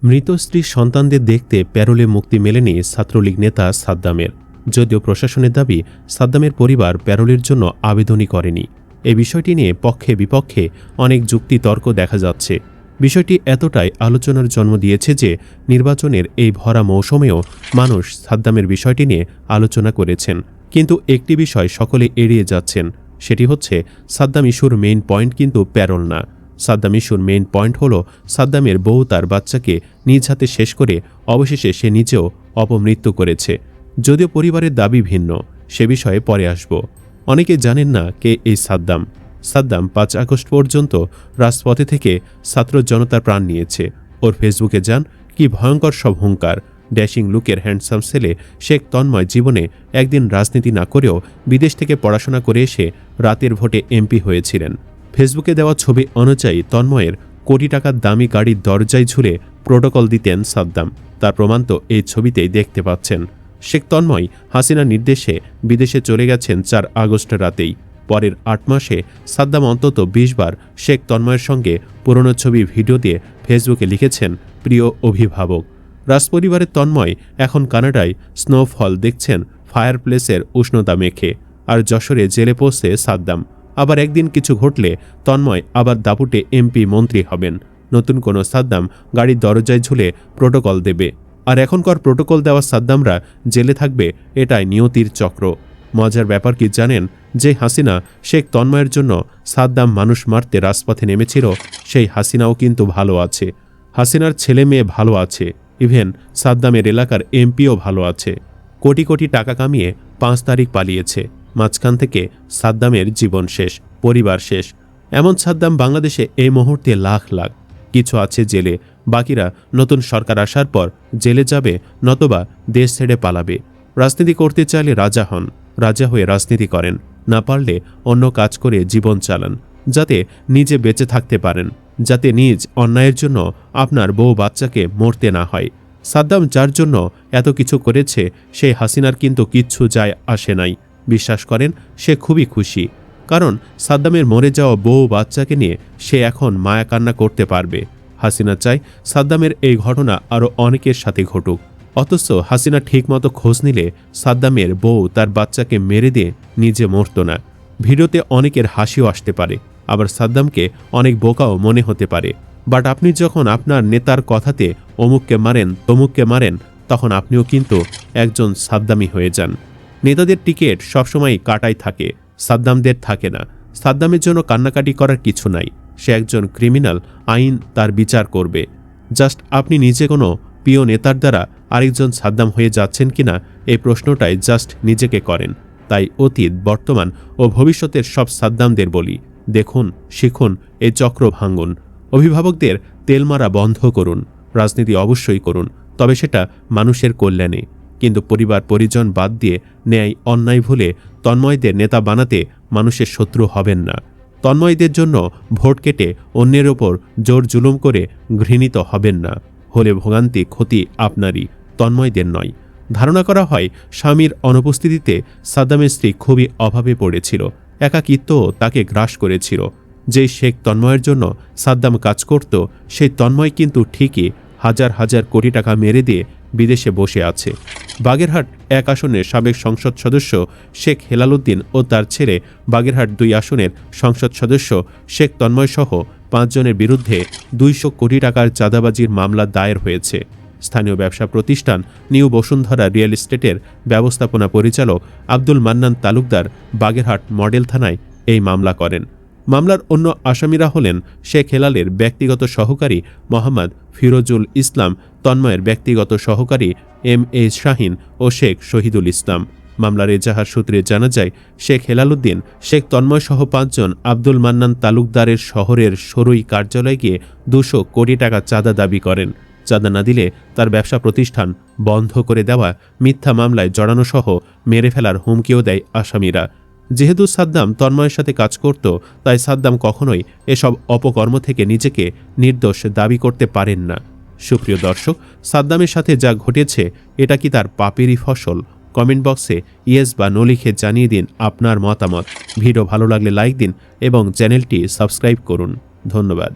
মৃত স্ত্রীর সন্তানদের দেখতে প্যারোলে মুক্তি মেলেনি ছাত্রলীগ নেতা সাদ্দামের। যদিও প্রশাসনের দাবি সাদ্দামের পরিবার প্যারোলের জন্য আবেদনই করেনি। এই বিষয়টি নিয়ে পক্ষে বিপক্ষে অনেক যুক্তিতর্ক দেখা যাচ্ছে। বিষয়টি এতটাই আলোচনার জন্ম দিয়েছে যে নির্বাচনের এই ভরা মৌসুমেও মানুষ সাদ্দামের বিষয়টি নিয়ে আলোচনা করেছেন। কিন্তু একটি বিষয় সকলে এড়িয়ে যাচ্ছেন, সেটি হচ্ছে সাদ্দাম ইস্যুর মেইন পয়েন্ট কিন্তু প্যারোল না। সাদ্দাম ইস্যুর মেইন পয়েন্ট হল সাদ্দামের বউ তার বাচ্চাকে নিজ হাতে শেষ করে অবশেষে সে নিজেও অপমৃত্যু করেছে। যদিও পরিবারের দাবি ভিন্ন, সে বিষয়ে পরে আসব। অনেকে জানেন না কে এই সাদ্দাম। সাদ্দাম 5 আগস্ট পর্যন্ত রাজপথে থেকে ছাত্র জনতার প্রাণ নিয়েছে। ওর ফেসবুকে যান, কি ভয়ঙ্কর সব হুঙ্কার। ড্যাশিং লুকের হ্যান্ডসাম ছেলে শেখ তন্ময় জীবনে একদিন রাজনীতি না করেও বিদেশ থেকে পড়াশোনা করে এসে রাতের ভোটে এমপি হয়েছিলেন। ফেসবুকে দেওয়া ছবি অনুযায়ী তন্ময়ের কোটি টাকার দামি গাড়ির দরজায় ঝুলে প্রোটোকল দিতেন সাদ্দাম। তার প্রমাণ তো এই ছবিতেই দেখতে পাচ্ছেন। শেখ তন্ময় হাসিনার নির্দেশে বিদেশে চলে গেছেন 4 আগস্ট রাতেই। পরের 8 মাসে সাদ্দাম অন্তত 20 বার শেখ তন্ময়ের সঙ্গে পুরনো ছবি ভিডিও দিয়ে ফেসবুকে লিখেছেন, প্রিয় অভিভাবক। রাজপরিবারের তন্ময় এখন কানাডায় স্নোফল দেখছেন ফায়ার প্লেসের উষ্ণতা মেখে। আর যশোরে জেলে পৌঁছে সাদ্দাম। আবার একদিন কিছু ঘটলে তন্ময় আবার দাপুটে এমপি মন্ত্রী হবেন। নতুন কোনো সাদ্দাম গাড়ির দরজায় ঝুলে প্রোটোকল দেবে। আর এখনকার প্রোটোকল দেওয়া সাদ্দামরা জেলে থাকবে, এটাই নিয়তির চক্র। মজার ব্যাপার কি জানেন, যে হাসিনা শেখ তন্ময়ের জন্য সাদ্দাম মানুষ মারতে রাজপথে নেমেছিল, সেই হাসিনাও কিন্তু ভালো আছে। হাসিনার ছেলে মেয়ে ভালো আছে, ইভেন সাদ্দামের এলাকার এমপিও ভালো আছে। কোটি কোটি টাকা কামিয়ে 5 তারিখ পালিয়েছে। মাঝখান থেকে সাদ্দামের জীবন শেষ, পরিবার শেষ। এমন সাদ্দাম বাংলাদেশে এই মুহূর্তে লাখ লাখ। কিছু আছে জেলে, বাকিরা নতুন সরকার আসার পর জেলে যাবে, নতবা দেশ ছেড়ে পালাবে। রাজনীতি করতে চাইলে রাজা হন, রাজা হয়ে রাজনীতি করেন, না পারলে অন্য কাজ করে জীবন চালান, যাতে নিজে বেঁচে থাকতে পারেন, যাতে নিজ অন্যায়ের জন্য আপনার বউ বাচ্চাকে মরতে না হয়। সাদ্দাম যার জন্য এত কিছু করেছে, সেই হাসিনার কিন্তু কিচ্ছু যায় আসে নাই। বিশ্বাস করেন, সে খুবই খুশি, কারণ সাদ্দামের মরে যাওয়া বউ বাচ্চাকে নিয়ে সে এখন মায়া কান্না করতে পারবে। হাসিনা চায় সাদ্দামের এই ঘটনা আরও অনেকের সাথে ঘটুক। অথচ হাসিনা ঠিকমতো খোঁজ নিলে সাদ্দামের বউ তার বাচ্চাকে মেরে দিয়ে নিজে মরত না। ভিডিওতে অনেকের হাসিও আসতে পারে, আবার সাদ্দামকে অনেক বোকাও মনে হতে পারে। বাট আপনি যখন আপনার নেতার কথাতে অমুককে মারেন তমুককে মারেন, তখন আপনিও কিন্তু একজন সাদ্দামি হয়ে যান। নেতাদের টিকিট সবসময় কাটাই থাকে, সাদ্দামদের থাকে না। সাদ্দামের জন্য কান্নাকাটি করার কিছু নাই। সে একজন ক্রিমিনাল, আইন তার বিচার করবে। জাস্ট আপনি নিজে কোনো প্রিয় নেতার দ্বারা আরেকজন সাদ্দাম হয়ে যাচ্ছেন কিনা, এই প্রশ্নটাই জাস্ট নিজেকে করেন। তাই অতীত, বর্তমান ও ভবিষ্যতের সব সাদ্দামদের বলি, দেখুন, শিখুন, এই চক্র ভাঙুন। অভিভাবকদের তেল মারা বন্ধ করুন। রাজনীতি অবশ্যই করুন, তবে সেটা মানুষের কল্যাণে। কিন্তু পরিবার পরিজন বাদ দিয়ে ন্যায় অন্যায় ভুলে তন্ময়দের নেতা বানাতে মানুষের শত্রু হবেন না। তন্ময়দের জন্য ভোট কেটে অন্যের ওপর জোর জুলুম করে ঘৃণিত হবেন না। হলে ভোগান্তি, ক্ষতি আপনারই, তন্ময়দের নয়। ধারণা করা হয় স্বামীর অনুপস্থিতিতে সাদ্দামের স্ত্রী খুবই অভাবে পড়েছিল, একাকিত্ব তাকে গ্রাস করেছিল। যেই শেখ তন্ময়ের জন্য সাদ্দাম কাজ করত, সেই তন্ময় কিন্তু ঠিকই হাজার হাজার কোটি টাকা মেরে দিয়ে বিদেশে বসে আছে। বাগেরহাট 1 আসনের সাবেক সংসদ সদস্য শেখ হেলালুদ্দিন ও তার ছেলে বাগেরহাট 2 আসনের সংসদ সদস্য শেখ তন্ময় সহ 5 জনের বিরুদ্ধে 200 কোটি টাকার চাঁদাবাজির মামলা দায়ের হয়েছে। স্থানীয় ব্যবসা প্রতিষ্ঠান নিউ বসুন্ধরা রিয়েল এস্টেটের ব্যবস্থাপনা পরিচালক আব্দুল মান্নান তালুকদার বাগেরহাট মডেল থানায় এই মামলা করেন। মামলার অন্য আসামিরা হলেন শেখ হেলালের ব্যক্তিগত সহকারী মোহাম্মদ ফিরোজুল ইসলাম, তন্ময়ের ব্যক্তিগত সহকারী MA শাহিন ও শেখ শহীদুল ইসলাম। মামলার এজাহার সূত্রে জানা যায়, শেখ হেলালুদ্দিন শেখ তন্ময় সহ 5 জন আব্দুল মান্নান তালুকদারের শহরের সরুই কার্যালয়ে গিয়ে 200 কোটি টাকা চাঁদা দাবি করেন। চাঁদা না দিলে তার ব্যবসা প্রতিষ্ঠান বন্ধ করে দেওয়া, মিথ্যা মামলায় জড়ানো সহ মেরে ফেলার হুমকিও দেয় আসামিরা। যেহেতু সাদ্দাম তন্ময়ের সাথে কাজ করত, তাই সাদ্দাম কখনোই এসব অপকর্ম থেকে নিজেকে নির্দোষ দাবি করতে পারেন না। সুপ্রিয় দর্শক, সাদ্দামের সাথে যা ঘটেছে, এটা কি তার পাপেরই ফসল? কমেন্ট বক্সে ইয়েস বা নো লিখে জানিয়ে দিন আপনার মতামত। ভিডিও ভালো লাগলে লাইক দিন এবং চ্যানেলটি সাবস্ক্রাইব করুন। ধন্যবাদ।